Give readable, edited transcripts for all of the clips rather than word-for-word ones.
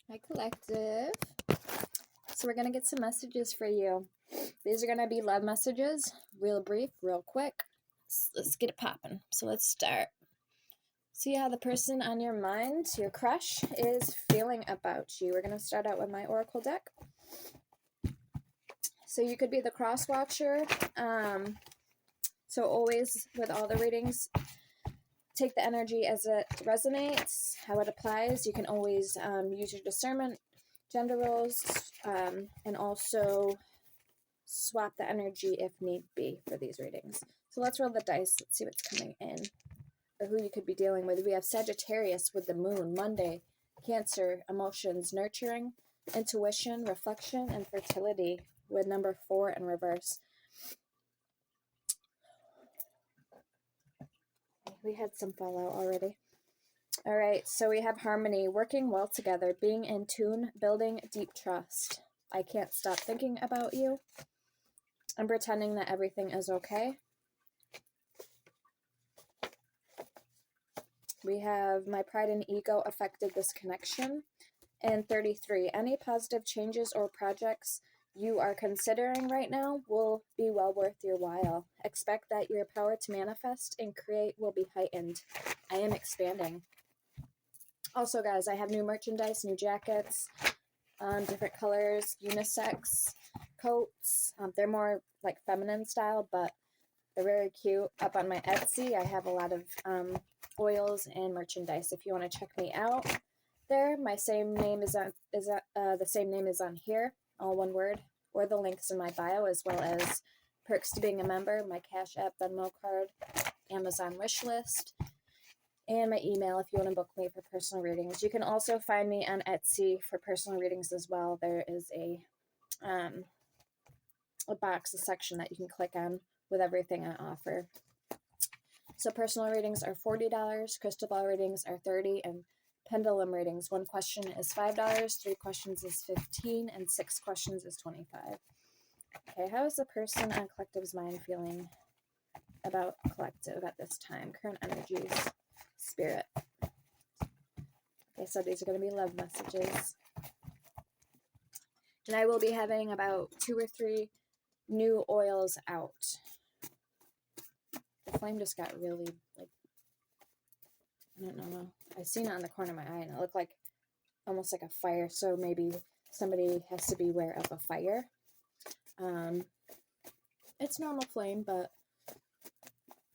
Hi, collective. So we're going to get some messages for you. These are going to be love messages, real brief, real quick. Let's get it popping. So let's start. See how the person on your mind, your crush, is feeling about you. We're going to start out with my Oracle deck. So you could be the cross watcher. So always, with all the readings, take the energy as it resonates, how it applies. You can always use your discernment, gender roles, and also swap the energy if need be for these readings. So let's roll the dice. Let's see what's coming in or who you could be dealing with. We have Sagittarius with the moon, Monday, Cancer, emotions, nurturing, intuition, reflection, and fertility with number 4 in reverse. We had some fallout already. All right, so we have harmony, working well together, being in tune, building deep trust. I can't stop thinking about you. I'm pretending that everything is okay. We have my pride and ego affected this connection. And 33, any positive changes or projects you are considering right now will be well worth your while. Expect that your power to manifest and create will be heightened. I am expanding. Also, guys, I have new merchandise, new jackets, different colors, unisex coats. They're more like feminine style, but they're very cute. Up on my Etsy, I have a lot of oils and merchandise. If you want to check me out there, my same name is on the same name is on here, all one word, or the links in my bio, as well as perks to being a member, my Cash App, Venmo card, Amazon wish list, and my email if you want to book me for personal readings. You can also find me on Etsy for personal readings as well. There is a box, a section that you can click on with everything I offer. So personal readings are $40, crystal ball readings are $30, and pendulum readings, 1 question is $5, 3 questions is $15, and 6 questions is $25. Okay, how is the person on Collective's mind feeling about Collective at this time? Current energies, spirit. Okay, so these are going to be love messages. And I will be having about 2 or 3 new oils out. The flame just got really, like, I don't know. I seen it on the corner of my eye, and it looked like almost like a fire, so maybe somebody has to beware of a fire. It's normal flame, but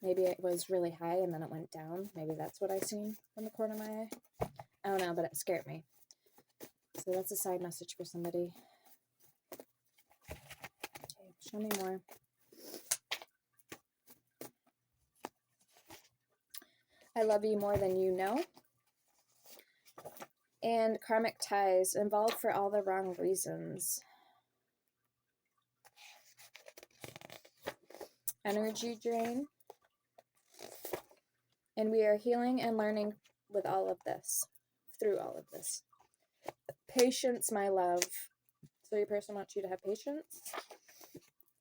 maybe it was really high and then it went down. Maybe that's what I seen from the corner of my eye. I don't know, but it scared me. So that's a side message for somebody. Okay, show me more. I love you more than you know. And karmic ties, involved for all the wrong reasons. Energy drain. And we are healing and learning with all of this, through all of this. Patience, my love. So your person wants you to have patience.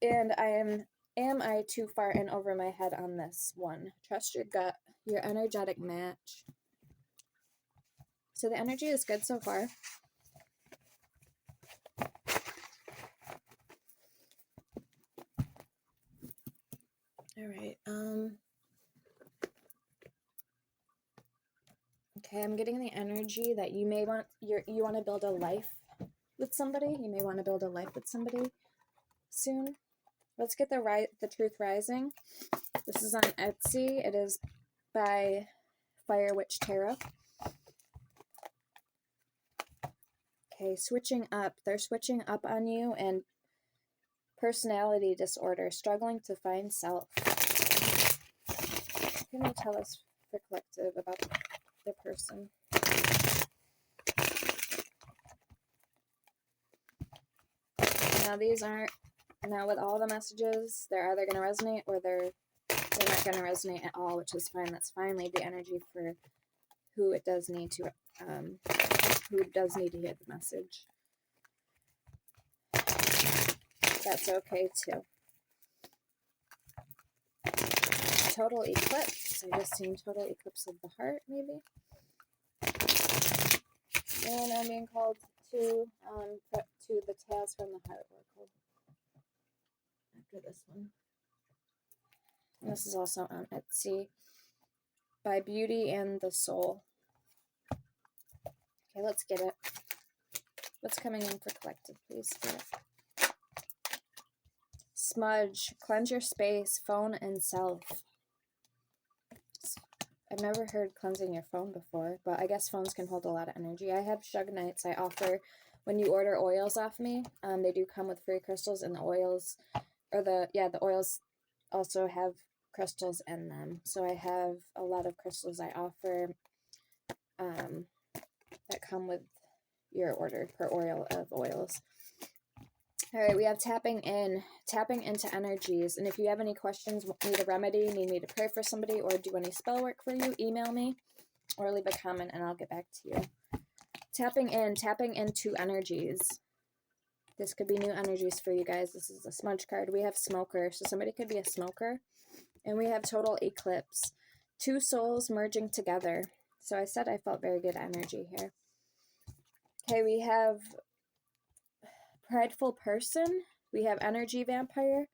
And am I too far in over my head on this one? Trust your gut, your energetic match. So the energy is good so far. All right. Okay, I'm getting the energy that you may want you want to build a life with somebody. You may want to build a life with somebody soon. Let's get the Truth Rising. This is on Etsy. It is by Fire Witch Tarot. Okay, switching up. They're switching up on you, and personality disorder, struggling to find self. What can you tell us for Collective about the person? Now these aren't, now with all the messages, they're either going to resonate or they're not going to resonate at all, which is fine. That's fine. Leave the energy for who it does need to, who does need to hear the message. That's okay too. Total eclipse. I just seen total eclipse of the heart, maybe. And I'm something called to the Tales from the Heart oracle after this one. And this is also on Etsy by Beauty and the Soul. Okay, let's get it. What's coming in for collective, please? Smudge, cleanse your space, phone, and self. I've never heard cleansing your phone before, but I guess phones can hold a lot of energy. I have Shugnites I offer when you order oils off me. They do come with free crystals, and the oils, or the oils also have crystals in them. So I have a lot of crystals I offer that come with your order per oil of oils. All right, we have tapping into energies. And if you have any questions, need a remedy, need me to pray for somebody, or do any spell work for you, email me or leave a comment and I'll get back to you. Tapping into energies. This could be new energies for you guys. This is a smudge card. We have smoker, so somebody could be a smoker. And we have total eclipse. Two souls merging together. So I said I felt very good energy here. Okay, we have prideful person. We have energy vampire.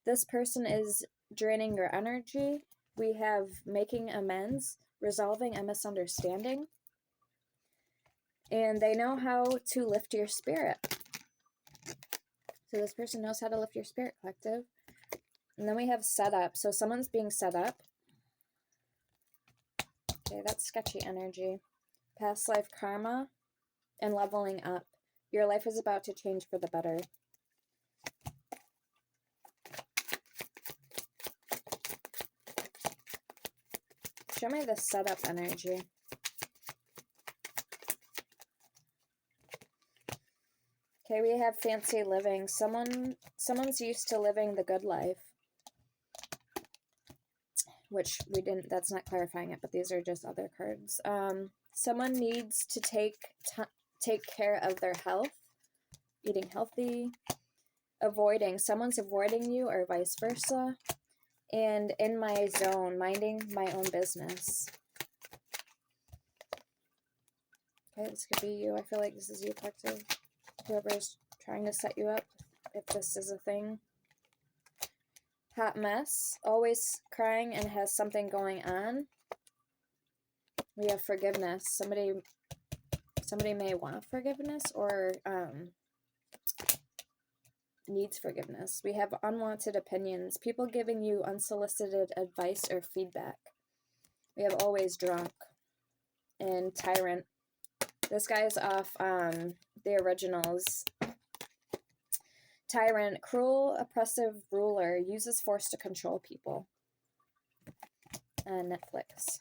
This person is draining your energy. We have making amends, resolving a misunderstanding. And they know how to lift your spirit. So this person knows how to lift your spirit, collective. And then we have set up. So someone's being set up. Okay, that's sketchy energy. Past life karma and leveling up. Your life is about to change for the better. Show me the setup energy. Okay, we have fancy living. Someone's used to living the good life. Which we didn't, that's not clarifying it, but these are just other cards. Someone needs to take care of their health, eating healthy, someone's avoiding you or vice versa, and in my zone, minding my own business. Okay, this could be you. I feel like this is you, collective. Whoever's trying to set you up, if this is a thing. Hot mess, always crying and has something going on. We have forgiveness. Somebody may want forgiveness or needs forgiveness. We have unwanted opinions. People giving you unsolicited advice or feedback. We have always drunk. And tyrant. This guy's off the originals. Tyrant, cruel, oppressive ruler, uses force to control people. Netflix.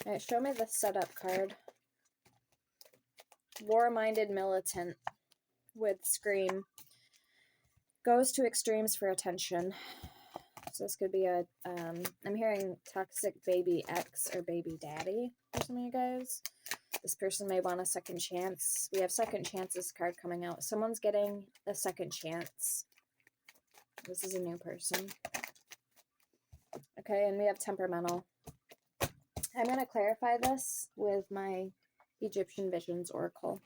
Alright, show me the setup card. War-minded militant with scream. Goes to extremes for attention. So this could be a, I'm hearing toxic baby ex or baby daddy for some of you guys. This person may want a second chance. We have second chances card coming out. Someone's getting a second chance. This is a new person. Okay, and we have temperamental. I'm going to clarify this with my Egyptian Visions Oracle.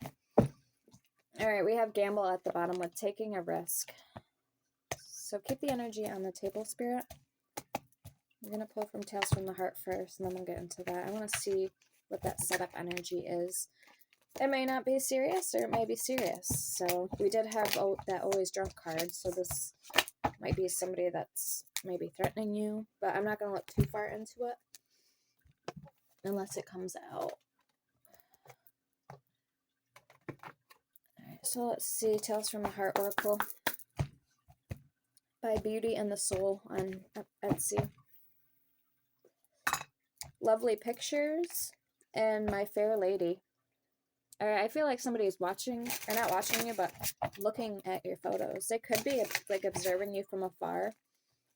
Alright, we have gamble at the bottom with taking a risk. So keep the energy on the table, Spirit. We're going to pull from Tales from the Heart first, and then we'll get into that. I want to see what that setup energy is. It may not be serious, or it may be serious. So we did have that always drunk card, so this might be somebody that's maybe threatening you, but I'm not going to look too far into it unless it comes out. Alright, so let's see. Tales from the Heart Oracle by Beauty and the Soul on Etsy. Lovely pictures and My Fair Lady. Alright, I feel like somebody's watching, or not watching you, but looking at your photos. They could be like observing you from afar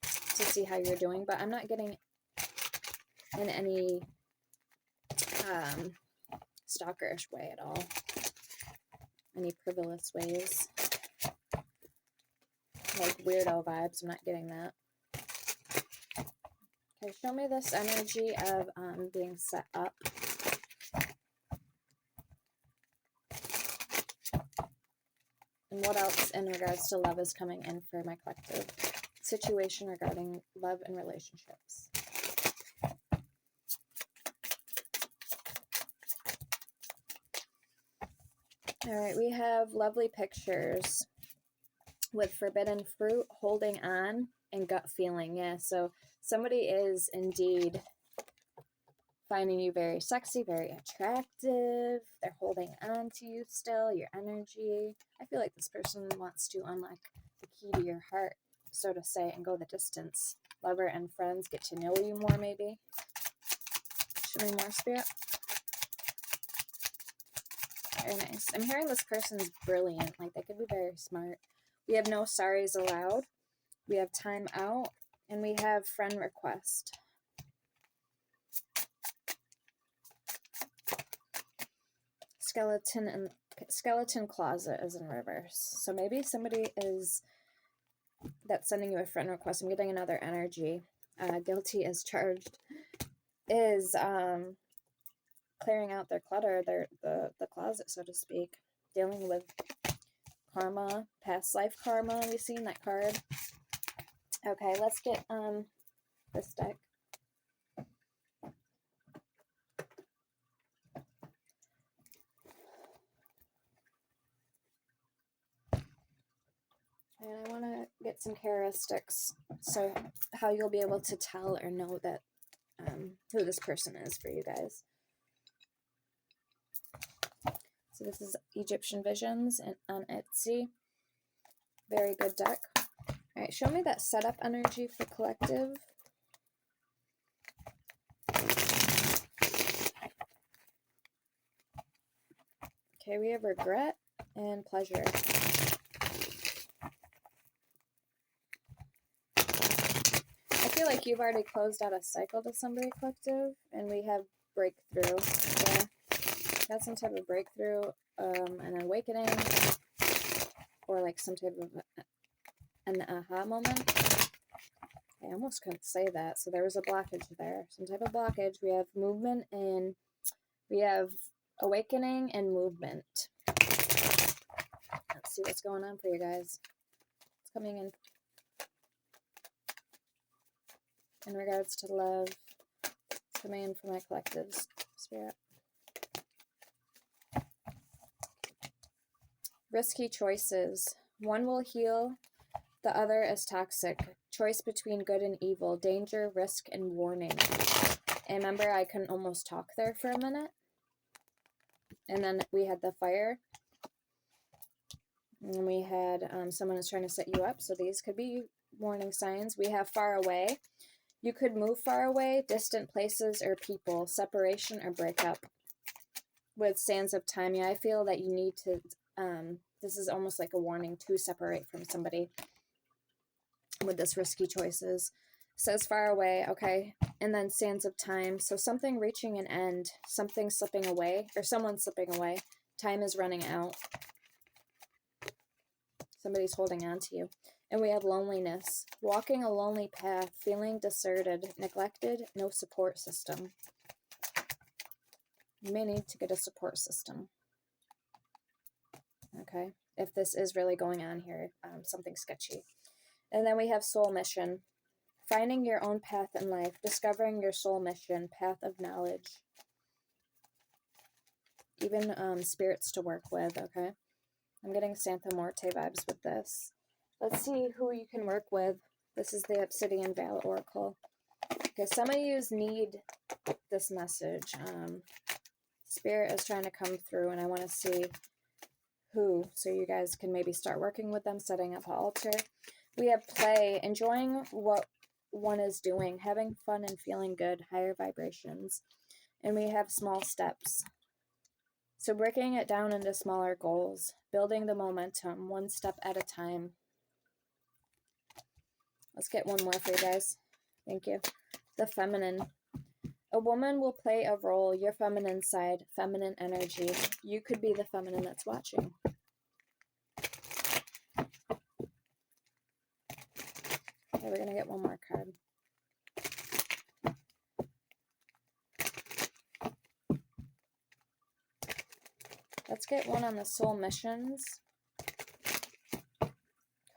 to see how you're doing, but I'm not getting in any stalkerish way at all. Any frivolous ways. Like weirdo vibes, I'm not getting that. Okay, show me this energy of being set up. And what else in regards to love is coming in for my collective? Situation regarding love and relationships. All right, we have lovely pictures with forbidden fruit, holding on, and gut feeling. Yeah, so somebody is indeed finding you very sexy, very attractive. They're holding on to you still, your energy. I feel like this person wants to unlock the key to your heart, so to say, and go the distance. Lover and friends get to know you more, maybe. Show me more, Spirit. Very nice. I'm hearing this person's brilliant. Like, they could be very smart. We have no sorries allowed. We have time out. And we have friend request. Skeleton closet is in reverse. So maybe somebody is that's sending you a friend request. I'm getting another energy. Guilty as charged is clearing out their clutter, the closet, so to speak. Dealing with karma, past life karma. Have you seen that card? Okay, let's get this deck. And I want to get some characteristics, so how you'll be able to tell or know that who this person is for you guys. So this is Egyptian Visions on Etsy. Very good deck. All right, show me that setup energy for collective. Okay, we have regret and pleasure. I feel like you've already closed out a cycle to somebody, collective, and we have breakthrough. Yeah, got some type of breakthrough, an awakening, or like some type of an aha moment. I almost couldn't say that. So there was a blockage there, some type of blockage. We have movement and we have awakening and movement. Let's see what's going on for you guys. It's coming in regards to love. It's coming in for my collective spirit. Risky choices. One will heal, the other is toxic. Choice between good and evil. Danger, risk, and warning. And remember, I couldn't almost talk there for a minute. And then we had the fire. And we had someone is trying to set you up. So these could be warning signs. We have far away. You could move far away, distant places or people, separation or breakup. With sands of time, yeah, I feel that you need to, this is almost like a warning to separate from somebody with this risky choices. Says far away, okay, and then sands of time. So something reaching an end, something slipping away, or someone slipping away. Time is running out. Somebody's holding on to you. And we have loneliness. Walking a lonely path, feeling deserted, neglected, no support system. You may need to get a support system. Okay, if this is really going on here, something sketchy. And then we have soul mission. Finding your own path in life, discovering your soul mission, path of knowledge. Even spirits to work with, okay? I'm getting Santa Muerte vibes with this. Let's see who you can work with. This is the Obsidian Veil Oracle. Okay, some of you need this message. Spirit is trying to come through, and I want to see who, so you guys can maybe start working with them, setting up an altar. We have play, enjoying what one is doing, having fun and feeling good, higher vibrations. And we have small steps. So breaking it down into smaller goals, building the momentum, one step at a time. Let's get one more for you guys. Thank you. The feminine. A woman will play a role, your feminine side, feminine energy. You could be the feminine that's watching. Okay, we're going to get one more card. Let's get one on the soul missions.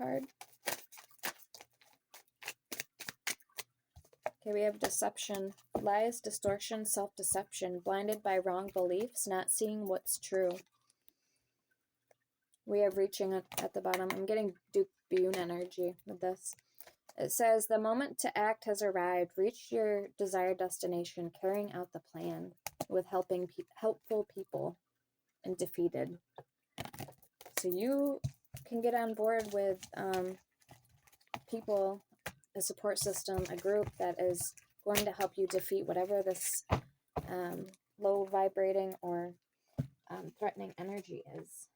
card. Okay, we have deception. Lies, distortion, self-deception. Blinded by wrong beliefs, not seeing what's true. We have reaching at the bottom. I'm getting Duke Bune energy with this. It says, the moment to act has arrived. Reach your desired destination, carrying out the plan with helpful people and defeated. So you can get on board with people, a support system, a group that is going to help you defeat whatever this low vibrating or threatening energy is.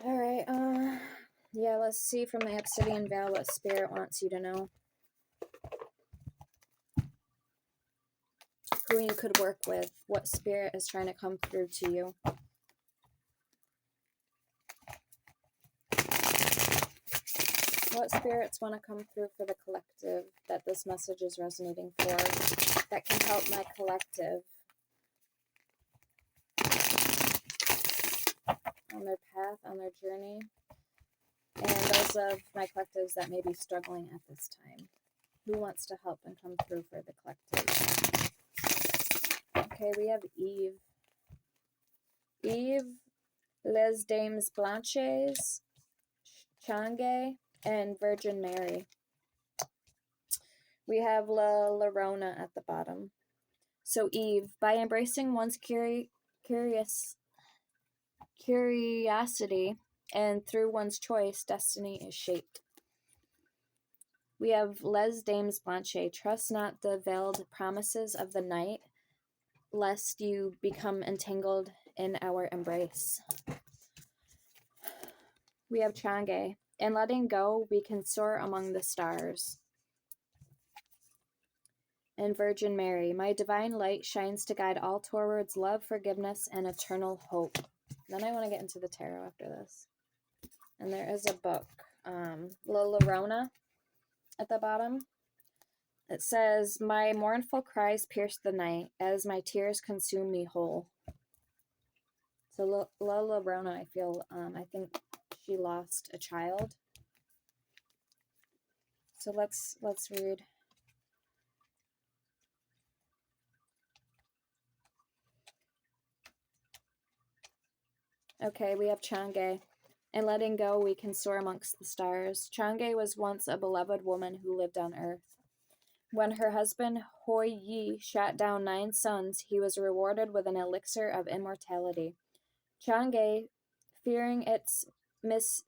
All right, yeah, let's see from the Obsidian Veil what Spirit wants you to know. Who you could work with, what Spirit is trying to come through to you. What spirits want to come through for the collective that this message is resonating for, that can help my collective on their path, on their journey, and those of my collectives that may be struggling at this time. Who wants to help and come through for the collective? Okay, we have Eve. Eve, Les Dames Blanches, Chang'e, and Virgin Mary. We have La Llorona at the bottom. So Eve, by embracing one's curiosity and through one's choice, destiny is shaped. We have Les Dames Blanche, trust not the veiled promises of the night, lest you become entangled in our embrace. We have Chang'e, in letting go, we can soar among the stars. And Virgin Mary, my divine light shines to guide all towards love, forgiveness, and eternal hope. Then I want to get into the tarot after this. And there is a book, La Llorona, at the bottom. It says, my mournful cries pierce the night as my tears consume me whole. So La Llorona, I feel, I think she lost a child. So let's read. Okay, we have Chang'e. In letting go, we can soar amongst the stars. Chang'e was once a beloved woman who lived on Earth. When her husband Hoi Yi shot down 9 sons, he was rewarded with an elixir of immortality. Chang'e, fearing its misuse,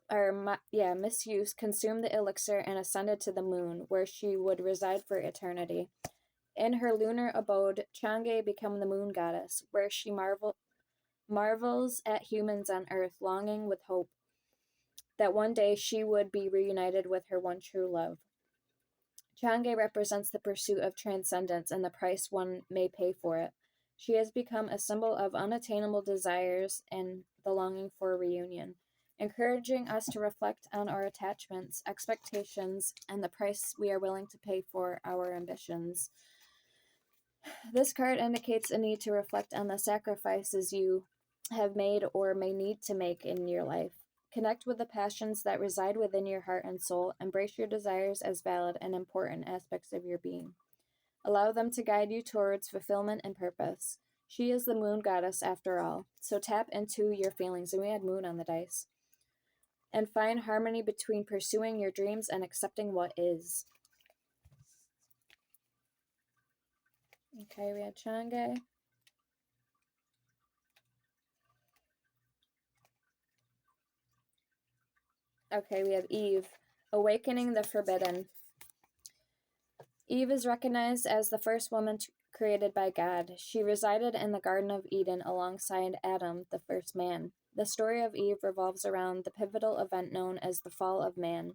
consumed the elixir and ascended to the moon, where she would reside for eternity. In her lunar abode, Chang'e became the moon goddess, where she marvels at humans on Earth, longing with hope that one day she would be reunited with her one true love. Chang'e represents the pursuit of transcendence and the price one may pay for it. She has become a symbol of unattainable desires and the longing for a reunion, encouraging us to reflect on our attachments, expectations, and the price we are willing to pay for our ambitions. This card indicates a need to reflect on the sacrifices you have made or may need to make in your life. Connect with the passions that reside within your heart and soul. Embrace your desires as valid and important aspects of your being. Allow them to guide you towards fulfillment and purpose. She is the moon goddess after all, so tap into your feelings, and we had moon on the dice. And find harmony between pursuing your dreams and accepting what is. Okay, we had Chang'e. Okay, we have Eve, awakening the forbidden. Eve is recognized as the first woman created by God. She resided in the Garden of Eden alongside Adam, the first man. The story of Eve revolves around the pivotal event known as the fall of man.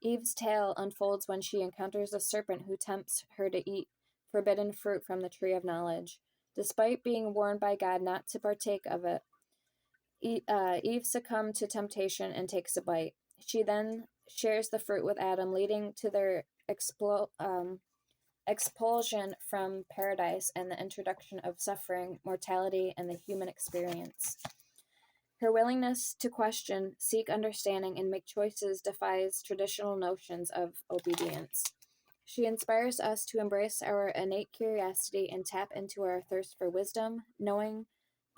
Eve's tale unfolds when she encounters a serpent who tempts her to eat forbidden fruit from the tree of knowledge. Despite being warned by God not to partake of it, Eve succumbed to temptation and takes a bite. She then shares the fruit with Adam, leading to their expulsion from paradise and the introduction of suffering, mortality, and the human experience. Her willingness to question, seek understanding, and make choices defies traditional notions of obedience. She inspires us to embrace our innate curiosity and tap into our thirst for wisdom, knowing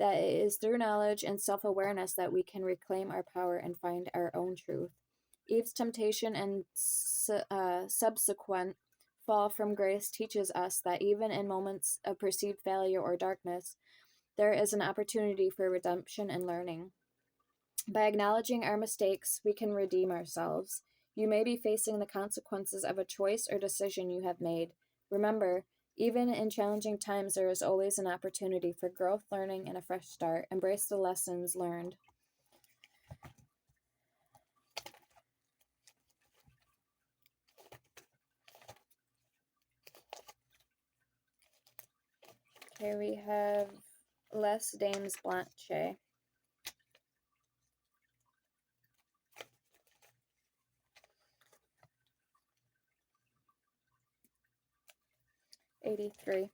that it is through knowledge and self awareness that we can reclaim our power and find our own truth. Eve's temptation and subsequent fall from grace teaches us that even in moments of perceived failure or darkness, there is an opportunity for redemption and learning. By acknowledging our mistakes, we can redeem ourselves. You may be facing the consequences of a choice or decision you have made. Remember, even in challenging times, there is always an opportunity for growth, learning, and a fresh start. Embrace the lessons learned. Here we have Les Dames Blanche. '83.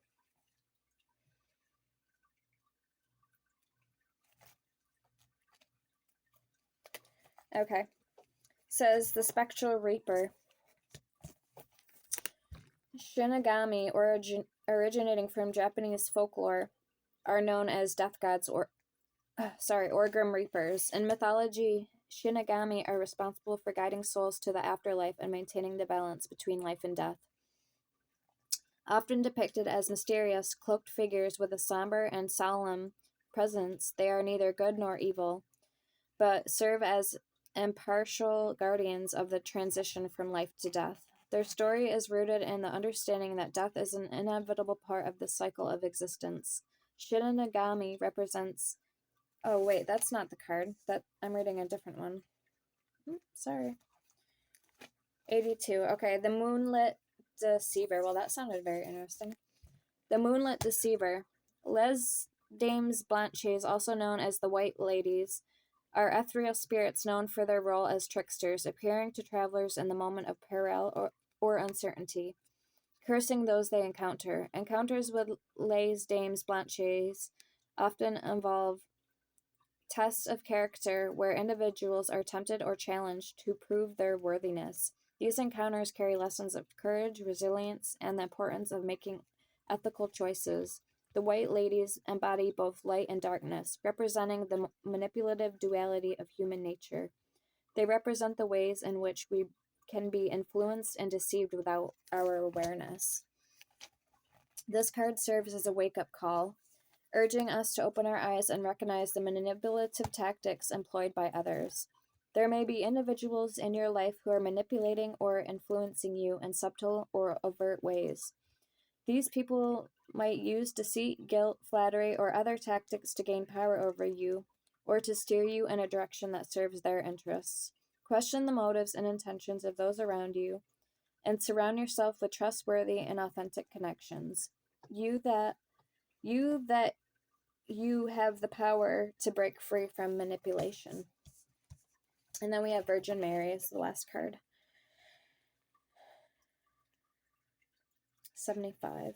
Okay. Says the Spectral Reaper. Shinigami, originating from Japanese folklore, are known as death gods or Grim Reapers. In mythology, Shinigami are responsible for guiding souls to the afterlife and maintaining the balance between life and death. Often depicted as mysterious, cloaked figures with a somber and solemn presence, they are neither good nor evil, but serve as impartial guardians of the transition from life to death. Their story is rooted in the understanding that death is an inevitable part of the cycle of existence. Shinigami represents... Oh, wait, that's not the card. I'm reading a different one. Sorry. 82. Okay, the Moonlit Deceiver. Well, that sounded very interesting. The Moonlit Deceiver. Les Dames Blanches, also known as the White Ladies, are ethereal spirits known for their role as tricksters, appearing to travelers in the moment of peril or uncertainty, cursing those they encounter. Encounters with Les Dames Blanches often involve tests of character where individuals are tempted or challenged to prove their worthiness. These encounters carry lessons of courage, resilience, and the importance of making ethical choices. The White Ladies embody both light and darkness, representing the manipulative duality of human nature. They represent the ways in which we can be influenced and deceived without our awareness. This card serves as a wake-up call, urging us to open our eyes and recognize the manipulative tactics employed by others. There may be individuals in your life who are manipulating or influencing you in subtle or overt ways. These people might use deceit, guilt, flattery, or other tactics to gain power over you or to steer you in a direction that serves their interests. Question the motives and intentions of those around you and surround yourself with trustworthy and authentic connections. You have the power to break free from manipulation. And then we have Virgin Mary as the last card. 75.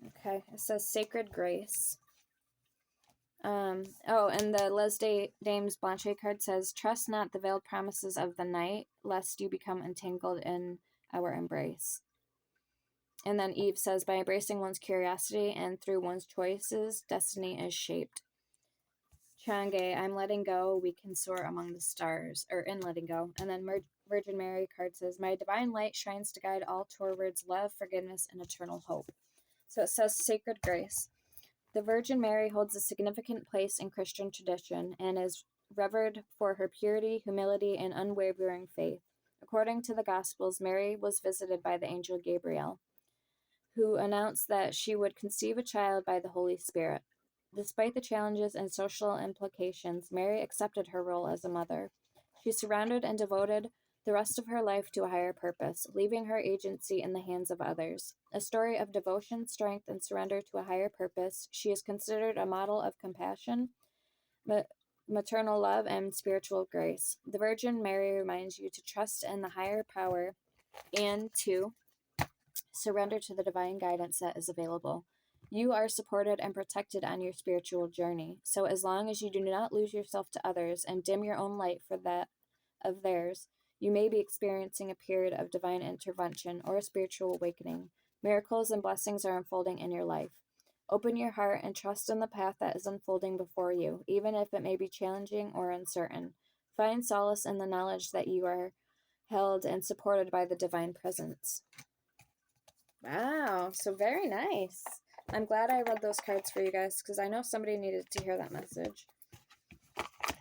Okay, it says Sacred Grace. And the Les Dames Blanche card says, trust not the veiled promises of the night, lest you become entangled in our embrace. And then Eve says, by embracing one's curiosity and through one's choices, destiny is shaped. Chang'e, I'm letting go, we can soar among the stars, or in letting go. And then Virgin Mary card says, my divine light shines to guide all towards love, forgiveness, and eternal hope. So it says Sacred Grace. The Virgin Mary holds a significant place in Christian tradition and is revered for her purity, humility, and unwavering faith. According to the Gospels, Mary was visited by the angel Gabriel, who announced that she would conceive a child by the Holy Spirit. Despite the challenges and social implications, Mary accepted her role as a mother. She surrounded and devoted the rest of her life to a higher purpose, leaving her agency in the hands of others. A story of devotion, strength, and surrender to a higher purpose, she is considered a model of compassion, maternal love, and spiritual grace. The Virgin Mary reminds you to trust in the higher power and to surrender to the divine guidance that is available. You are supported and protected on your spiritual journey. So, as long as you do not lose yourself to others and dim your own light for that of theirs, you may be experiencing a period of divine intervention or a spiritual awakening. Miracles and blessings are unfolding in your life. Open your heart and trust in the path that is unfolding before you, even if it may be challenging or uncertain. Find solace in the knowledge that you are held and supported by the divine presence. Wow, so very nice. I'm glad I read those cards for you guys because I know somebody needed to hear that message.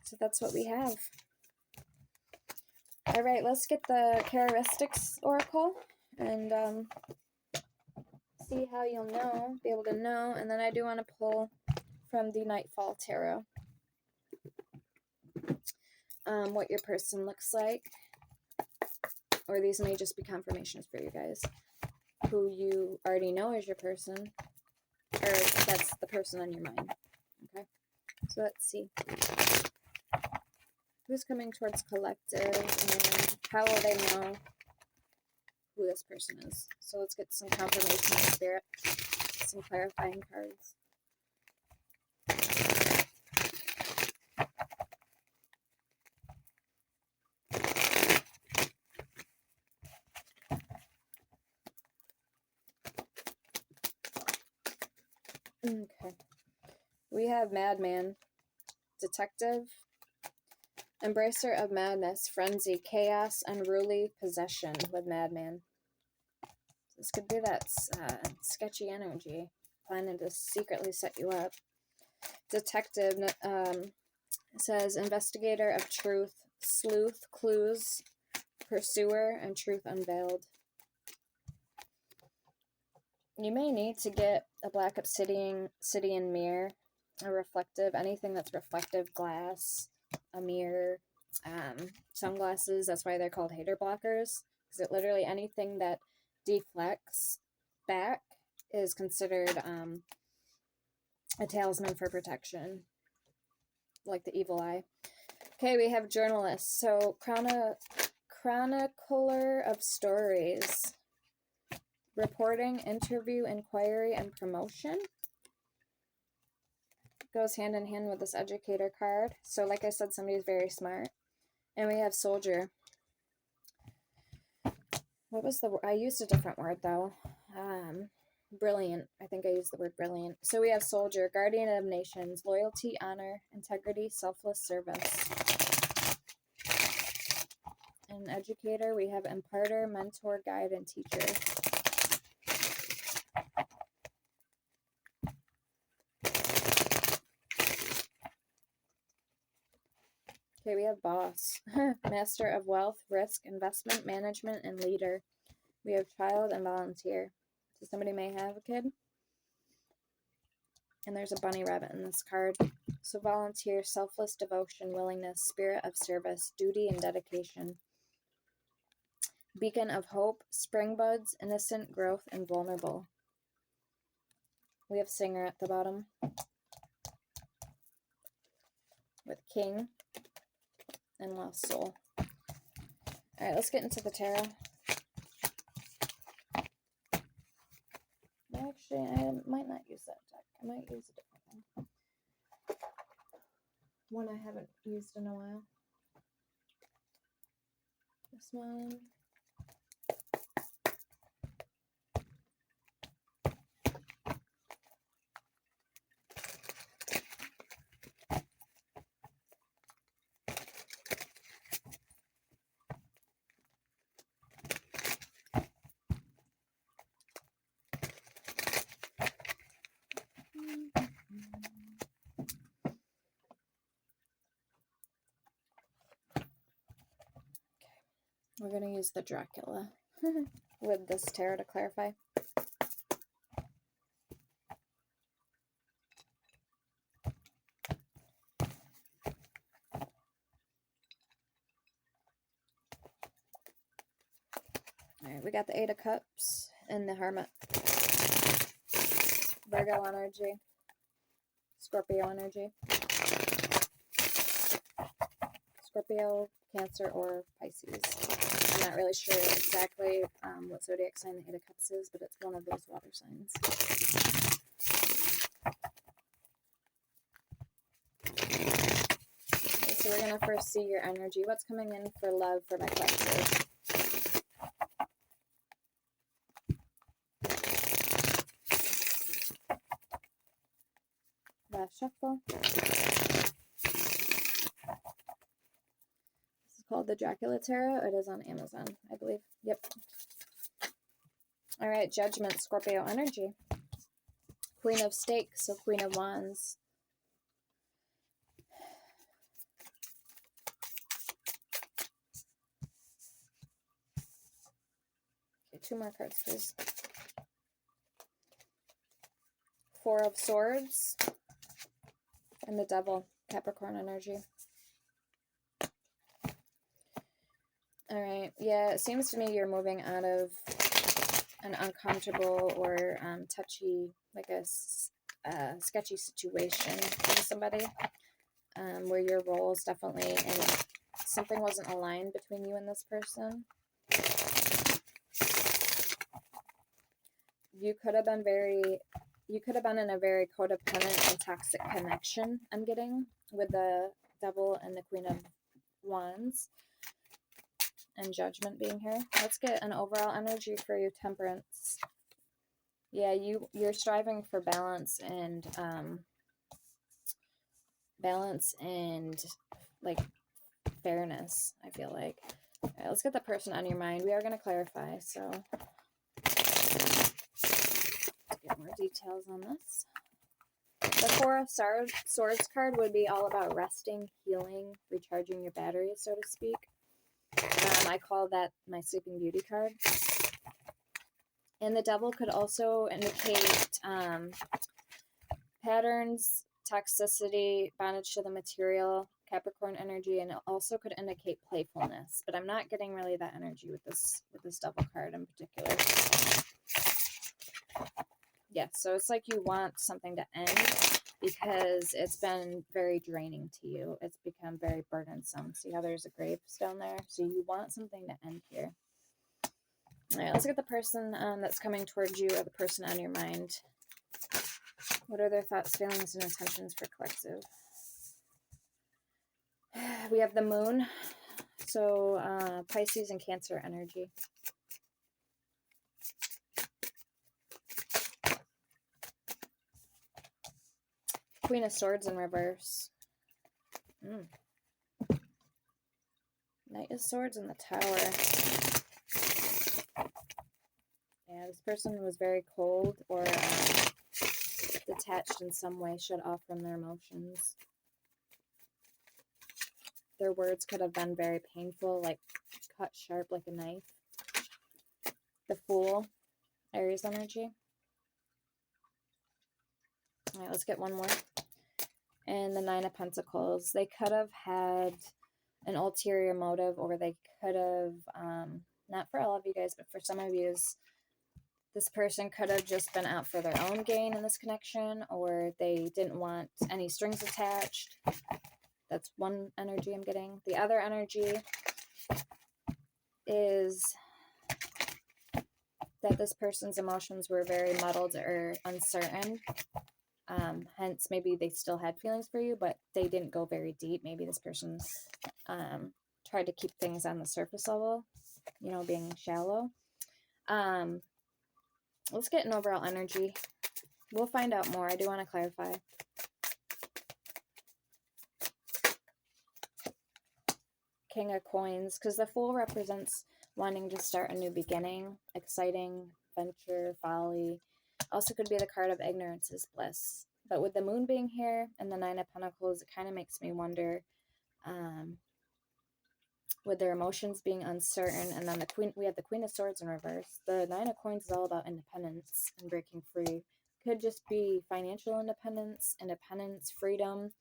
So that's what we have. All right, let's get the characteristics oracle and see how you'll know, be able to know. And then I do want to pull from the Nightfall Tarot what your person looks like. Or these may just be confirmations for you guys. Who you already know is your person. Or that's the person on your mind. Okay, so let's see. Who's coming towards collective and how will they know who this person is? So let's get some confirmation of spirit, some clarifying cards. Okay. We have Madman, Detective, Embracer of Madness, Frenzy, Chaos, Unruly Possession with Madman. This could be that sketchy energy, planning to secretly set you up. Detective says Investigator of Truth, Sleuth, Clues, Pursuer, and Truth Unveiled. You may need to get a black obsidian mirror, a reflective, anything that's reflective, glass, a mirror, sunglasses. That's why they're called hater blockers, because it literally anything that deflects back is considered a talisman for protection, like the evil eye. Okay, we have journalist. So chronicler of stories. Reporting, interview, inquiry, and promotion. Goes hand in hand with this educator card. So like I said, somebody's very smart. And we have soldier. What was the word? I used a different word though. Brilliant. I think I used the word brilliant. So we have soldier, guardian of nations, loyalty, honor, integrity, selfless service. And educator, we have imparter, mentor, guide, and teacher. Okay, we have boss, master of wealth, risk, investment, management, and leader. We have child and volunteer. So somebody may have a kid. And there's a bunny rabbit in this card. So volunteer, selfless devotion, willingness, spirit of service, duty, and dedication. Beacon of hope, spring buds, innocent, growth, and vulnerable. We have singer at the bottom. With king and lost soul. Alright, let's get into the tarot. Actually, I might not use that deck. I might use a different one. One I haven't used in a while. This one. We're going to use the Dracula with this tarot to clarify. All right, we got the Eight of Cups and the Hermit. Virgo energy. Scorpio energy. Scorpio, Cancer, or Pisces. I'm not really sure exactly what zodiac sign the Eight of Cups is, but it's one of those water signs. Okay, so we're going to first see your energy. What's coming in for love for my collective? Last shuffle. Called the Dracula Tarot. It is on Amazon, I believe. Yep. All right, Judgment, Scorpio energy. Queen of Stakes, so Queen of Wands. Okay, 2 more cards, please. Four of Swords and the Devil, Capricorn energy. All right, yeah, it seems to me you're moving out of an uncomfortable or touchy, like a sketchy situation with somebody, where your roles definitely, and something wasn't aligned between you and this person. You could have been in a very codependent and toxic connection, I'm getting, with the Devil and the Queen of Wands. And Judgment being here. Let's get an overall energy for you, Temperance. Yeah, you're striving for balance and like fairness, I feel like. All right, let's get the person on your mind. We are going to clarify, so let's get more details on this. The Four of Swords card would be all about resting, healing, recharging your batteries, so to speak. I call that my Sleeping Beauty card. And the Devil could also indicate patterns, toxicity, bondage to the material, Capricorn energy, and it also could indicate playfulness. But I'm not getting really that energy with this Devil card in particular. Yeah, so it's like you want something to end because it's been very draining to you. It's become very burdensome. See how there's a gravestone there? So you want something to end here. All right, let's get the person that's coming towards you, or the person on your mind. What are their thoughts, feelings, and intentions for collective? We have the Moon, so Pisces and Cancer energy. Queen of Swords in reverse. Knight of Swords in the Tower. Yeah, this person was very cold or detached in some way, shut off from their emotions. Their words could have been very painful, like cut sharp like a knife. The Fool, Aries energy. All right, let's get one more. And the Nine of Pentacles. They could have had an ulterior motive, or they could have, not for all of you guys, but for some of you, this person could have just been out for their own gain in this connection, or they didn't want any strings attached. That's one energy I'm getting. The other energy is that this person's emotions were very muddled or uncertain. Hence, maybe they still had feelings for you, but they didn't go very deep. Maybe this person tried to keep things on the surface level, you know, being shallow. Let's get an overall energy. We'll find out more. I do want to clarify. King of Coins, because the Fool represents wanting to start a new beginning, exciting, venture, folly. Also could be the card of ignorance is bliss. But with the Moon being here and the Nine of Pentacles, it kind of makes me wonder, with their emotions being uncertain, and then we have the Queen of Swords in reverse. The Nine of Coins is all about independence and breaking free. Could just be financial independence, freedom.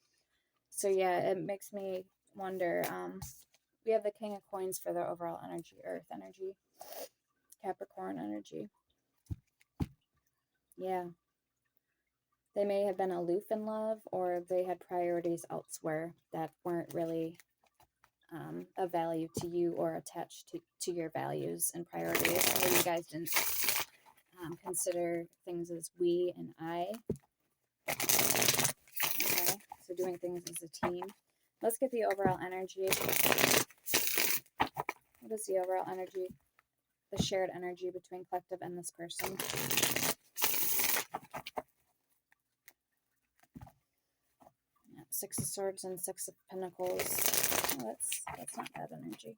So yeah, it makes me wonder. We have the King of Coins for the overall energy, Earth energy. Capricorn energy. Yeah. They may have been aloof in love, or they had priorities elsewhere that weren't really of value to you or attached to your values and priorities. Maybe you guys didn't consider things as we and I. Okay, so doing things as a team. Let's get the overall energy. What is the overall energy? The shared energy between collective and this person. Yeah, Six of Swords and Six of Pentacles. Oh, that's not bad energy.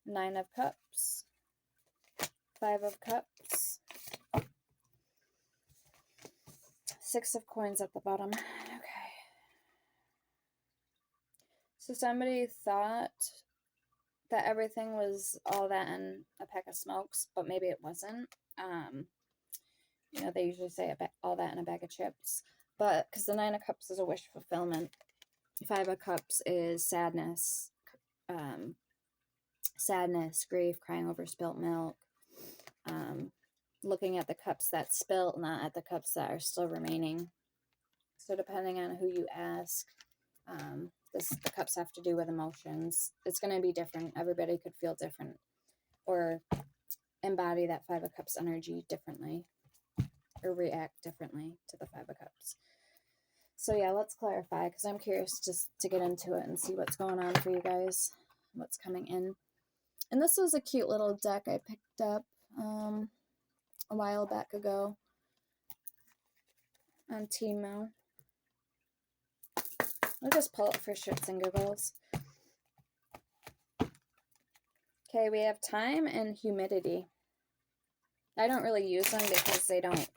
Nine of Cups. Five of Cups. Six of Coins at the bottom. Okay. So somebody thought that everything was all that and a pack of smokes, but maybe it wasn't. You know, they usually say all that in a bag of chips. But because the Nine of Cups is a wish fulfillment. Five of Cups is sadness. Sadness, grief, crying over spilt milk. Looking at the cups that spilt, not at the cups that are still remaining. So depending on who you ask, the cups have to do with emotions. It's going to be different. Everybody could feel different or embody that Five of Cups energy differently or react differently to the Five of Cups. So yeah, let's clarify because I'm curious just to get into it and see what's going on for you guys, what's coming in. And this was a cute little deck I picked up a while back ago on Temu. I'll just pull it for shits and giggles. Okay, we have time and humidity. I don't really use them because they don't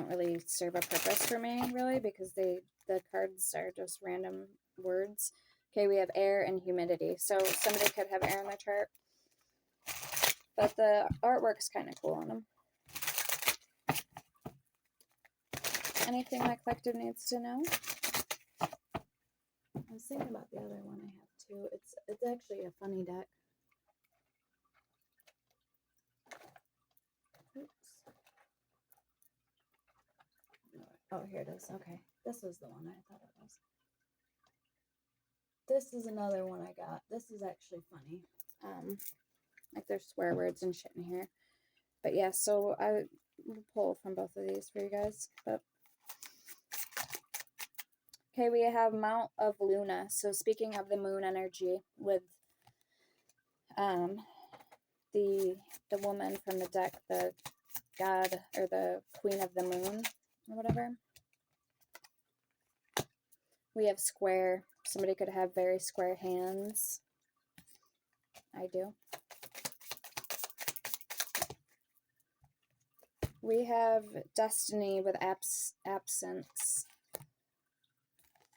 really serve a purpose for me, really, because the cards are just random words. Okay, we have air and humidity. So somebody could have air in their chart. But the artwork's kind of cool on them. Anything my collective needs to know? I was thinking about the other one I have too. It's actually a funny deck. Oops. Oh, here it is. Okay. This was the one I thought it was. This is another one I got. This is actually funny. Like there's swear words and shit in here. But yeah, so I will pull from both of these for you guys. But okay, we have Mount of Luna. So speaking of the moon energy with the woman from the deck, the god or the queen of the moon or whatever. We have square. Somebody could have very square hands. I do. We have destiny with absence.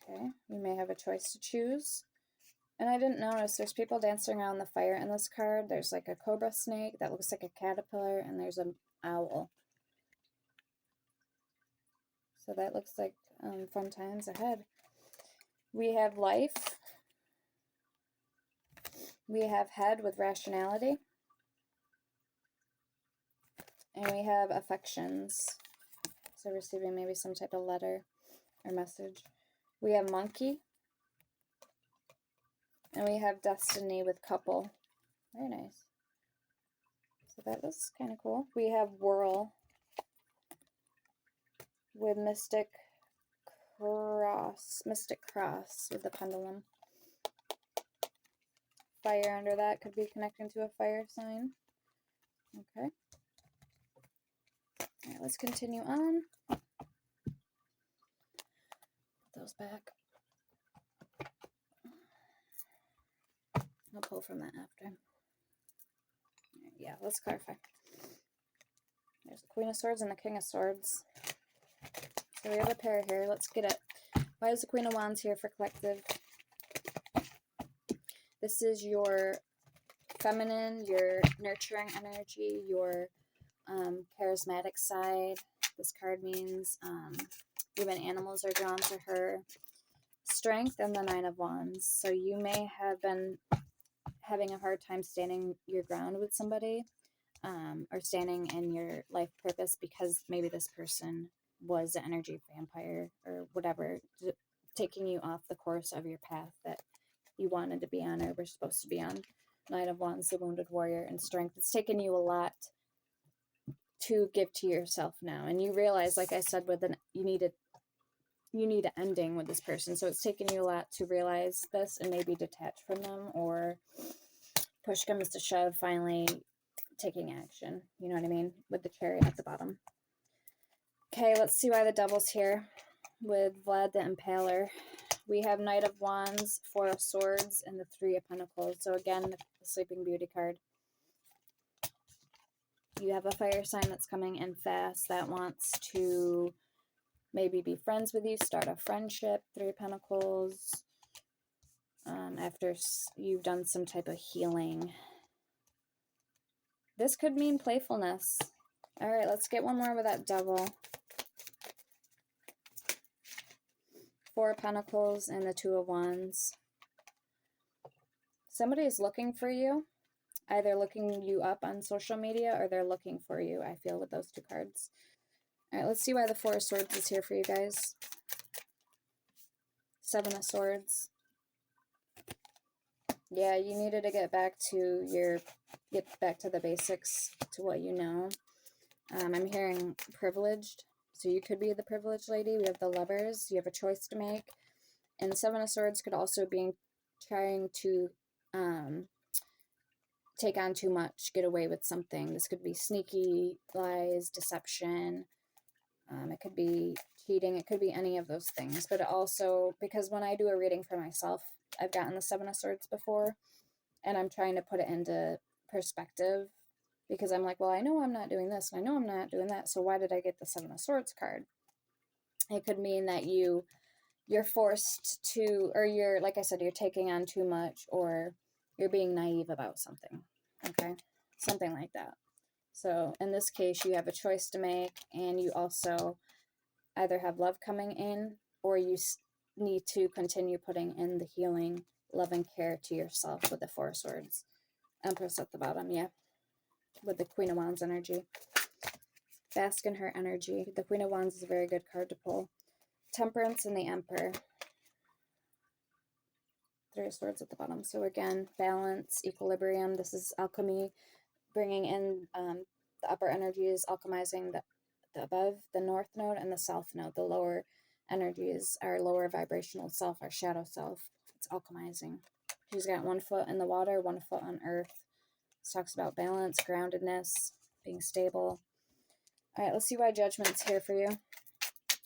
Okay, you may have a choice to choose. And I didn't notice, there's people dancing around the fire in this card. There's like a cobra snake that looks like a caterpillar, and there's an owl. So that looks like fun times ahead. We have life. We have head with rationality. And we have affections. So receiving maybe some type of letter or message. We have monkey. And we have destiny with couple. Very nice. So that was kind of cool. We have whirl with mystic cross with the pendulum. Fire under that could be connecting to a fire sign. Okay. All right, let's continue on. Put those back. I'll pull from that after. Yeah, let's clarify. There's the Queen of Swords and the King of Swords. So we have a pair here. Let's get it. Why is the Queen of Wands here for collective? This is your feminine, your nurturing energy, your charismatic side. This card means even animals are drawn to her. Strength and the Nine of Wands. So you may have been having a hard time standing your ground with somebody, or standing in your life purpose because maybe this person was an energy vampire or whatever, taking you off the course of your path that you wanted to be on or were supposed to be on. Knight of Wands, the Wounded Warrior, and Strength. It's taken you a lot to give to yourself now, and you realize, like I said, you need an ending with this person. So it's taken you a lot to realize this and maybe detach from them, or push comes to shove, finally taking action. You know what I mean? With the Chariot at the bottom. Okay, let's see why the Devil's here with Vlad the Impaler. We have Knight of Wands, Four of Swords, and the Three of Pentacles. So again, the Sleeping Beauty card. You have a fire sign that's coming in fast that wants to maybe be friends with you, start a friendship. Three of Pentacles. After you've done some type of healing. This could mean playfulness. All right, let's get one more with that Devil. Four of Pentacles and the Two of Wands. Somebody is looking for you. Either looking you up on social media or they're looking for you, I feel, with those two cards. All right, let's see why the Four of Swords is here for you guys. Seven of Swords. Yeah, you needed to get back to the basics, to what you know. I'm hearing privileged. So you could be the privileged lady. We have the Lovers. You have a choice to make. And the Seven of Swords could also be trying to take on too much, get away with something. This could be sneaky lies, deception. It could be cheating. It could be any of those things. But it also, because when I do a reading for myself, I've gotten the Seven of Swords before, and I'm trying to put it into perspective, because I'm like, well, I know I'm not doing this, and I know I'm not doing that, so why did I get the Seven of Swords card? It could mean that you're forced to, or you're, like I said, you're taking on too much, or you're being naive about something, okay? Something like that. So in this case, you have a choice to make, and you also either have love coming in, or you need to continue putting in the healing, love, and care to yourself with the Four of Swords. Empress at the bottom, yeah. With the Queen of Wands energy. Bask in her energy. The Queen of Wands is a very good card to pull. Temperance and the Emperor. Three of Swords at the bottom. So again, balance, equilibrium. This is alchemy, bringing in the upper energies, alchemizing the above, the north node, and the south node. The lower energies, our lower vibrational self, our shadow self. It's alchemizing. She's got 1 foot in the water, 1 foot on earth. This talks about balance, groundedness, being stable. All right, let's see why Judgment's here for you.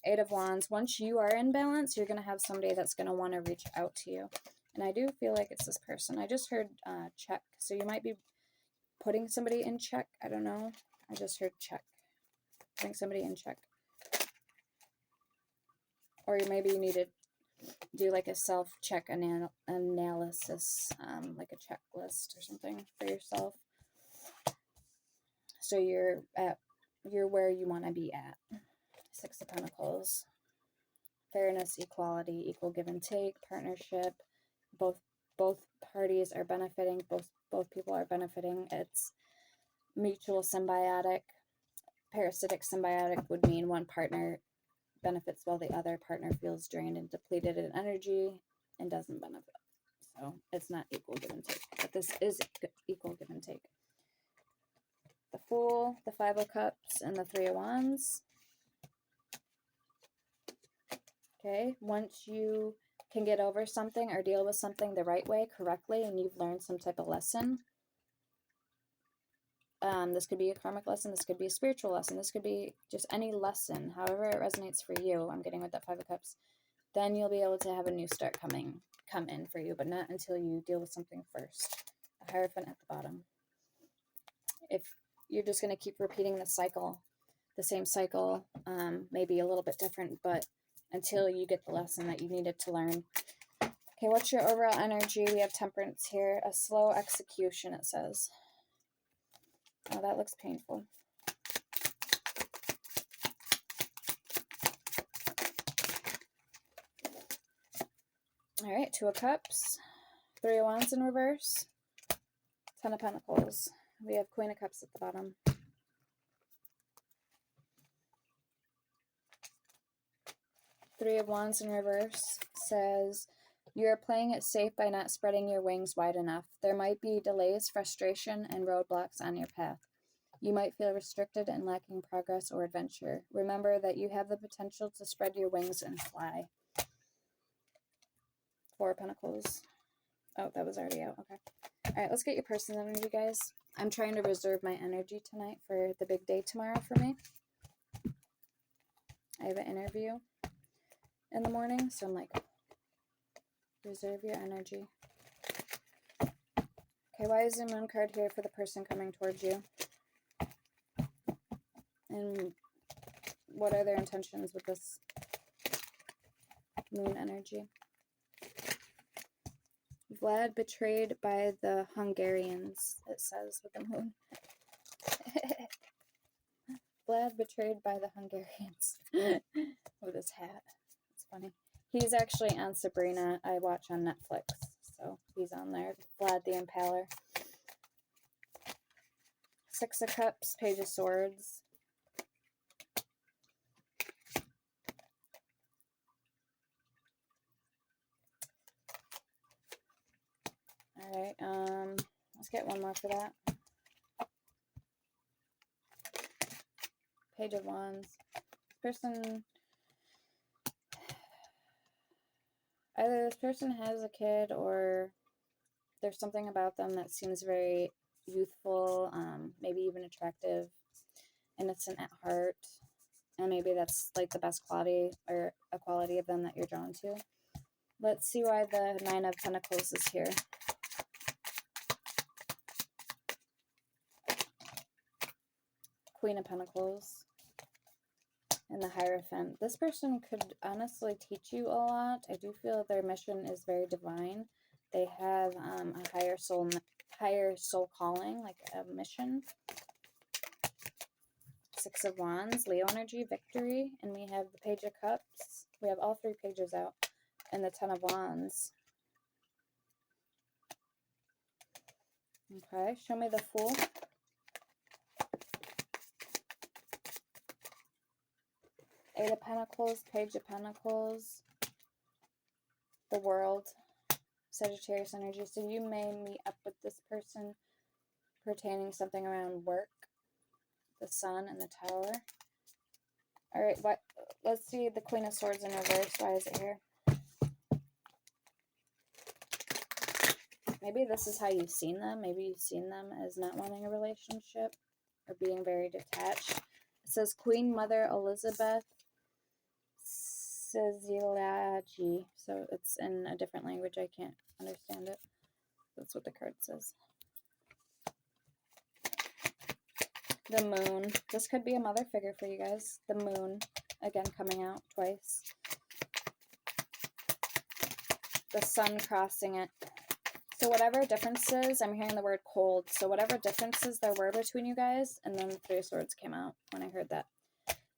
Eight of Wands. Once you are in balance, you're going to have somebody that's going to want to reach out to you. And I do feel like it's this person. I just heard check. So you might be putting somebody in check. I don't know. I just heard check. Putting somebody in check. Or maybe you need to do like a self-check analysis, like a checklist or something for yourself. So you're where you want to be at. Six of Pentacles. Fairness, equality, equal give and take, partnership. Both parties are benefiting. Both people are benefiting. It's mutual symbiotic. Parasitic symbiotic would mean one partner benefits while the other partner feels drained and depleted in energy and doesn't benefit. So it's not equal give and take. But this is equal give and take. The Fool, the Five of Cups, and the Three of Wands. Okay, once you can get over something or deal with something the right way, correctly, and you've learned some type of lesson. This could be a karmic lesson. This could be a spiritual lesson. This could be just any lesson, however it resonates for you. I'm getting with that Five of Cups. Then you'll be able to have a new start come in for you, but not until you deal with something first. The Hierophant at the bottom. If you're just going to keep repeating the cycle, the same cycle, maybe a little bit different, but until you get the lesson that you needed to learn. Okay, what's your overall energy? We have Temperance here. A slow execution, it says. Oh, that looks painful. All right, Two of Cups, Three of Wands in reverse, Ten of Pentacles. We have Queen of Cups at the bottom. Three of Wands in reverse says, you are playing it safe by not spreading your wings wide enough. There might be delays, frustration, and roadblocks on your path. You might feel restricted and lacking progress or adventure. Remember that you have the potential to spread your wings and fly. Four of Pentacles. Oh, that was already out. Okay. All right, let's get your person's energy, guys. I'm trying to reserve my energy tonight for the big day tomorrow for me. I have an interview in the morning, so I'm like, reserve your energy. Okay, why is the Moon card here for the person coming towards you? And what are their intentions with this Moon energy? Vlad betrayed by the Hungarians, it says with the Moon. Vlad betrayed by the Hungarians. With his hat. It's funny. He's actually on Sabrina. I watch on Netflix. So he's on there. Vlad the Impaler. Six of Cups, Page of Swords. Alright, let's get one more for that. Page of Wands. Person, either this person has a kid or there's something about them that seems very youthful, maybe even attractive, innocent at heart, and maybe that's like the best quality or a quality of them that you're drawn to. Let's see why the Nine of Pentacles is here. Queen of Pentacles and the Hierophant. This person could honestly teach you a lot. I do feel their mission is very divine. They have a higher soul calling, like a mission. Six of Wands, Leo energy, victory, and we have the Page of Cups. We have all three pages out, and the Ten of Wands. Okay, show me the Fool. Eight of Pentacles, Page of Pentacles, the World, Sagittarius energy. So you may meet up with this person pertaining something around work, the Sun, and the Tower. All right, let's see the Queen of Swords in reverse. Why is it here? Maybe this is how you've seen them. Maybe you've seen them as not wanting a relationship or being very detached. It says Queen Mother Elizabeth Szilagyi. So it's in a different language. I can't understand it. That's what the card says. The Moon. This could be a mother figure for you guys. The Moon. Again, coming out twice. The Sun crossing it. So whatever differences, I'm hearing the word cold. So whatever differences there were between you guys, and then the Three of Swords came out when I heard that,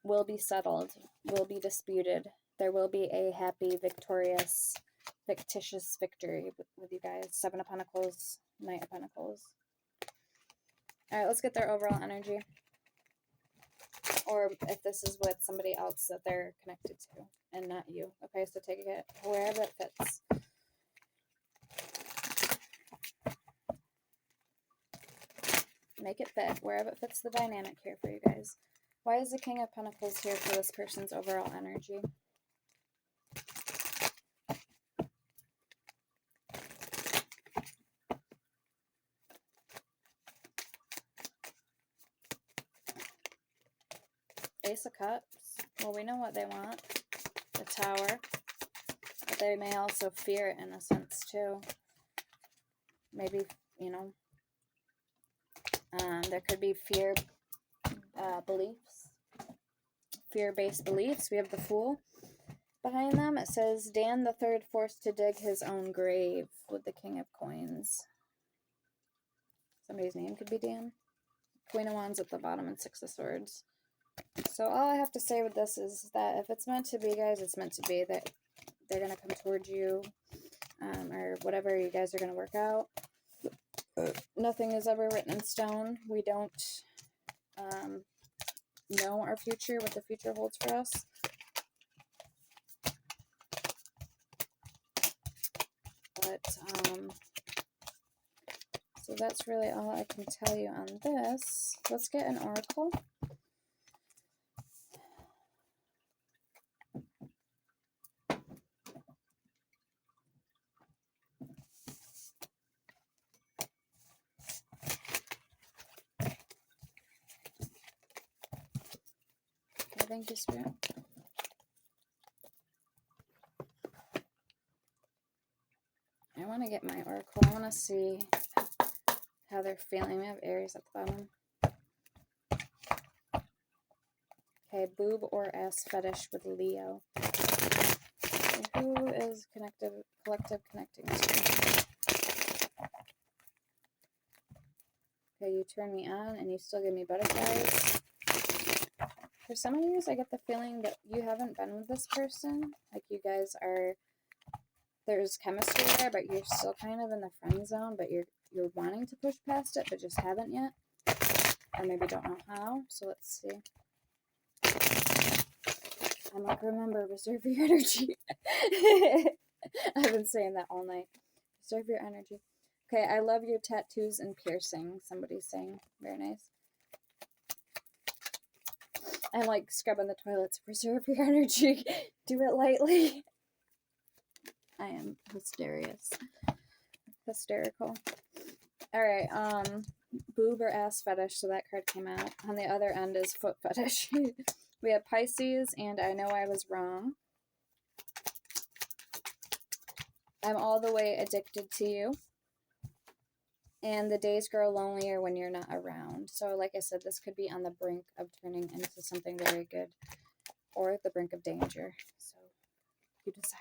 will be settled, will be disputed. There will be a happy, victorious, fictitious victory with you guys. Seven of Pentacles, Knight of Pentacles. All right, let's get their overall energy. Or if this is with somebody else that they're connected to and not you. Okay, so take it wherever it fits. Make it fit wherever it fits the dynamic here for you guys. Why is the King of Pentacles here for this person's overall energy? Ace of Cups. Well, we know what they want. The Tower. But they may also fear it in a sense, too. Maybe, you know, there could be fear beliefs. Fear-based beliefs. We have the Fool behind them. It says, Dan the Third forced to dig his own grave with the King of Coins. Somebody's name could be Dan. Queen of Wands at the bottom and Six of Swords. So all I have to say with this is that if it's meant to be, guys, it's meant to be. That they're going to come towards you. or whatever you guys are going to work out. Nothing is ever written in stone. We don't know our future, what the future holds for us. But, so that's really all I can tell you on this. Let's get an oracle. Okay, thank you, Spirit. I want to get my oracle. I want to see how they're feeling. We have Aries at the bottom. Okay, boob or ass fetish with Leo. Who is collective connecting to? Okay, you turn me on and you still give me butterflies. For some of you, I get the feeling that you haven't been with this person. Like you guys are, there's chemistry there, but you're still kind of in the friend zone, but you're wanting to push past it, but just haven't yet. Or maybe don't know how. So let's see. I'm like, remember, reserve your energy. I've been saying that all night. Reserve your energy. Okay, I love your tattoos and piercing. Somebody's saying. Very nice. I'm like scrubbing the toilets. Reserve your energy. Do it lightly. I am hysterical. Alright, boob or ass fetish, so that card came out. On the other end is foot fetish. We have Pisces, and I know I was wrong. I'm all the way addicted to you. And the days grow lonelier when you're not around. So like I said, this could be on the brink of turning into something very good. Or at the brink of danger. So you decide.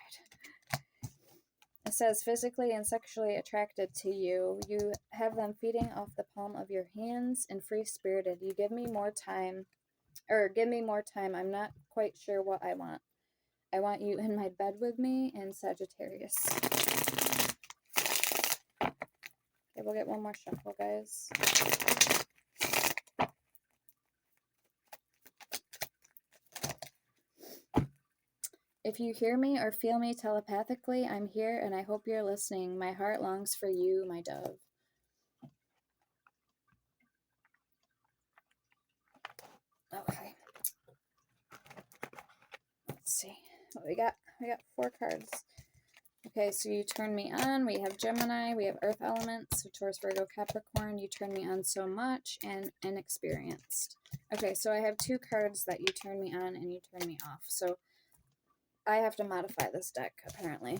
It says, physically and sexually attracted to you. You have them feeding off the palm of your hands and free-spirited. You give me more time. Give me more time. I'm not quite sure what I want. I want you in my bed with me and Sagittarius. Okay, we'll get one more shuffle, guys. If you hear me or feel me telepathically, I'm here and I hope you're listening. My heart longs for you, my dove. Okay. Let's see what we got. We got 4 cards. Okay, so you turn me on. We have Gemini. We have Earth elements. So Taurus, Virgo, Capricorn. You turn me on so much and inexperienced. Okay, so I have 2 cards that you turn me on and you turn me off. So I have to modify this deck, apparently.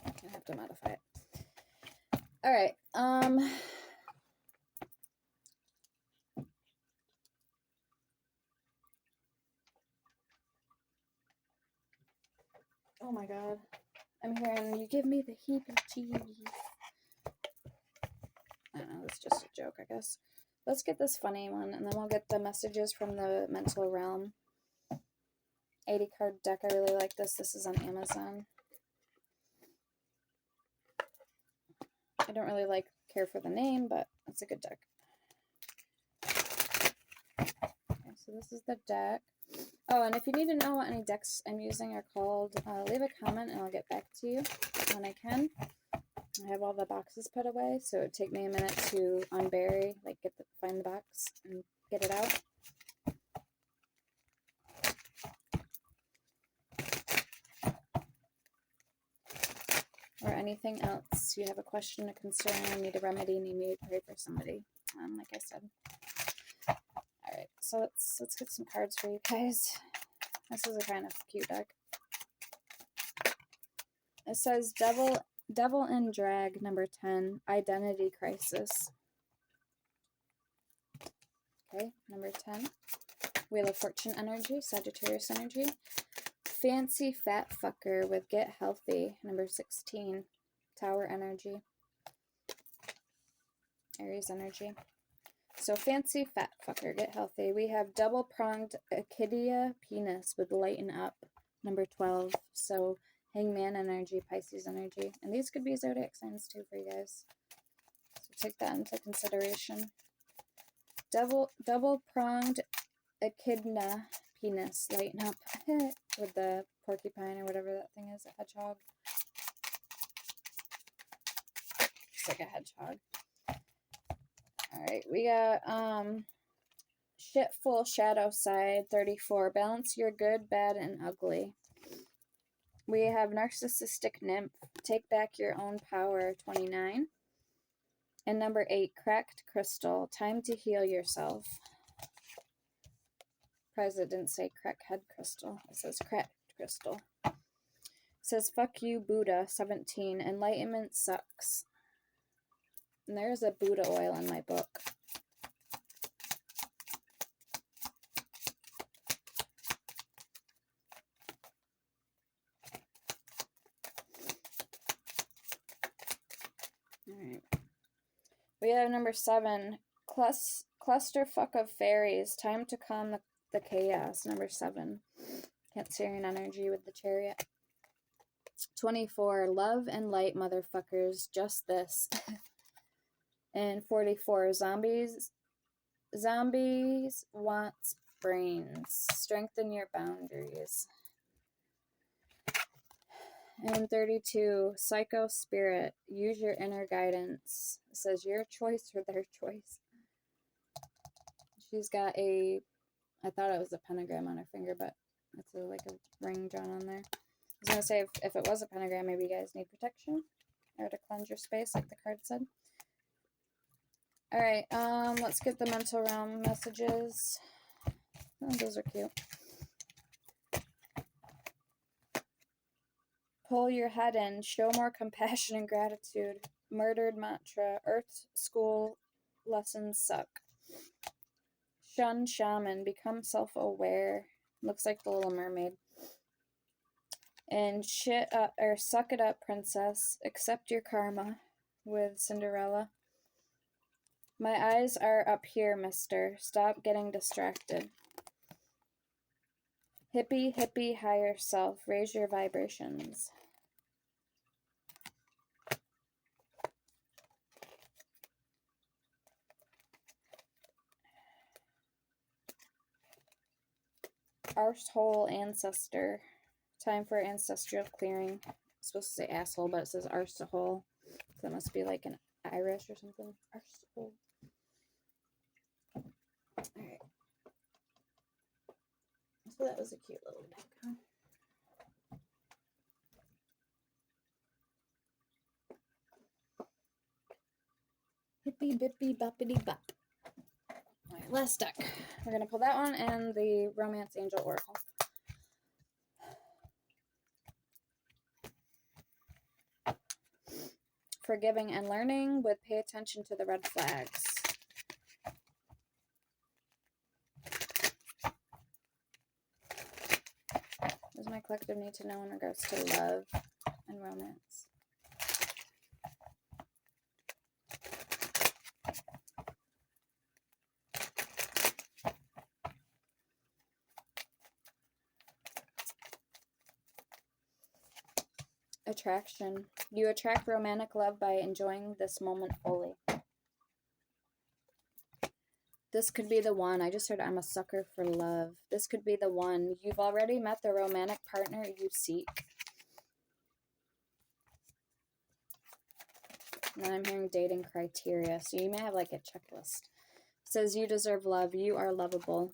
I have to modify it. All right. Oh my God. I'm hearing you give me the heebie-jeebies. I don't know, that's just a joke, I guess. Let's get this funny one, and then we'll get the messages from the mental realm. 80 card deck. I really like this. This is on Amazon. I don't really care for the name, but it's a good deck. Okay, so this is the deck. Oh, and if you need to know what any decks I'm using are called, leave a comment and I'll get back to you when I can. I have all the boxes put away, so it would take me a minute to unbury, find the box and get it out. Or anything else. You have a question, a concern, need a remedy, need me to pray for somebody. Like I said. Alright, so let's get some cards for you guys. This is a kind of cute deck. It says Devil in Drag, number 10, Identity Crisis. Okay, number 10. Wheel of Fortune energy, Sagittarius energy. Fancy Fat Fucker with Get Healthy, number 16, Tower energy. Aries energy. So fancy fat fucker, get healthy. We have double-pronged Echidna penis with lighten up, number 12. So Hangman energy, Pisces energy. And these could be zodiac signs too for you guys. So take that into consideration. Double-pronged Echidna penis, lighten up with the porcupine or whatever that thing is, a hedgehog. It's like a hedgehog. Alright, we got Shitful Shadow Side, 34. Balance your good, bad, and ugly. We have Narcissistic Nymph, Take Back Your Own Power, 29. And number 8, Cracked Crystal, Time to Heal Yourself. President didn't say crackhead crystal. It says cracked crystal. It says fuck you, Buddha, 17. Enlightenment sucks. And there's a Buddha oil in my book. Alright. We have number 7. Clusterfuck of Fairies. Time to calm the chaos. Number 7. Cancerian energy with the Chariot. 24. Love and light, motherfuckers. Just this. And 44. Zombies wants brains. Strengthen your boundaries. And 32, Psycho Spirit, use your inner guidance. It says your choice or their choice. She's got I thought it was a pentagram on her finger, but it's like a ring drawn on there. I was going to say, if it was a pentagram, maybe you guys need protection or to cleanse your space, like the card said. Alright, let's get the mental realm messages. Oh, those are cute. Pull your head in. Show more compassion and gratitude. Murdered mantra. Earth school lessons suck. Shun shaman. Become self-aware. Looks like the Little Mermaid. And suck it up, princess. Accept your karma with Cinderella. My eyes are up here, mister. Stop getting distracted. Hippie, hippie, higher self. Raise your vibrations. Arsehole ancestor. Time for ancestral clearing. I'm supposed to say asshole, but it says arsehole. So that must be like an Irish or something. Arsehole. Alright. So that was a cute little deck, huh? Hippy bippy boppity bop. Alright, last deck. We're going to pull that one and the Romance Angel Oracle. Forgiving and learning with pay attention to the red flags. What does my collective need to know in regards to love and romance? Attraction. You attract romantic love by enjoying this moment fully. This could be the one. I just heard I'm a sucker for love. This could be the one. You've already met the romantic partner you seek. And then I'm hearing dating criteria. So you may have like a checklist. It says you deserve love. You are lovable.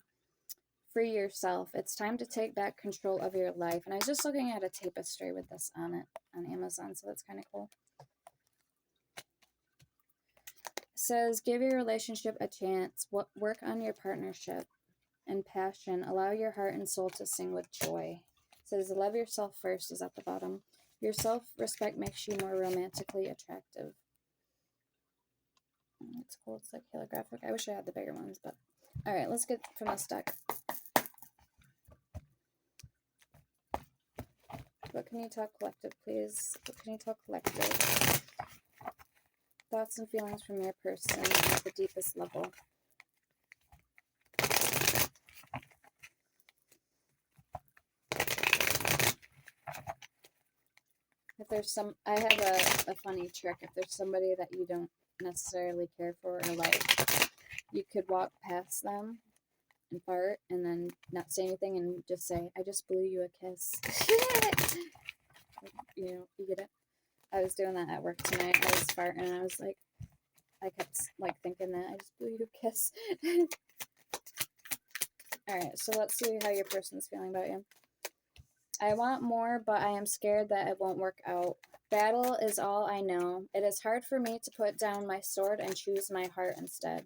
Free yourself. It's time to take back control of your life. And I was just looking at a tapestry with this on it on Amazon. So that's kind of cool. It says give your relationship a chance. Work on your partnership and passion. Allow your heart and soul to sing with joy. It says love yourself first is at the bottom. Your self-respect makes you more romantically attractive. That's cool. It's like holographic. I wish I had the bigger ones, but all right, let's get from this deck. What can you talk collective, please? What can you talk collective? Thoughts and feelings from your person at the deepest level. there's I have a funny trick. If there's somebody that you don't necessarily care for or like, you could walk past them and fart and then not say anything and just say, I just blew you a kiss. You get it? I was doing that at work tonight. I was farting and I was like, I kept like thinking that I just blew you a kiss. Alright, so let's see how your person's feeling about you. I want more, but I am scared that it won't work out. Battle is all I know. It is hard for me to put down my sword and choose my heart instead.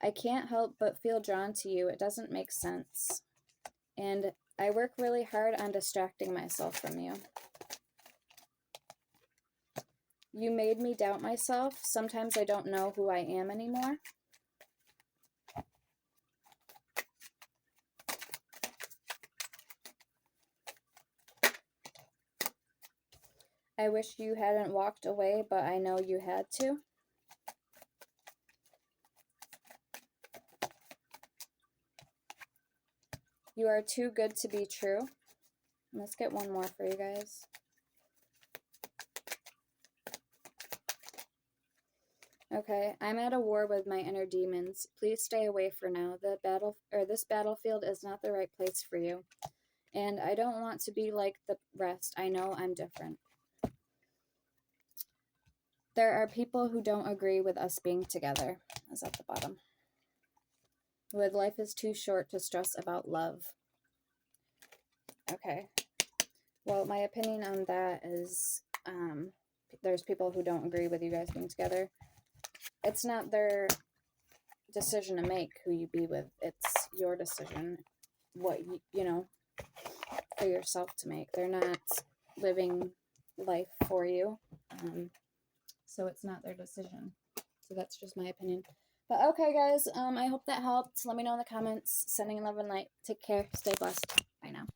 I can't help but feel drawn to you. It doesn't make sense. And I work really hard on distracting myself from you. You made me doubt myself. Sometimes I don't know who I am anymore. I wish you hadn't walked away, but I know you had to. You are too good to be true. Let's get one more for you guys. Okay, I'm at a war with my inner demons. Please stay away for now. This battlefield is not the right place for you. And I don't want to be like the rest. I know I'm different. There are people who don't agree with us being together. Is at the bottom. With life is too short to stress about love. Okay. Well, my opinion on that is there's people who don't agree with you guys being together. It's not their decision to make who you be with. It's your decision, what you know, for yourself to make. They're not living life for you. So it's not their decision. So that's just my opinion. But okay, guys, I hope that helped. Let me know in the comments. Sending love and light. Take care. Stay blessed. Bye now.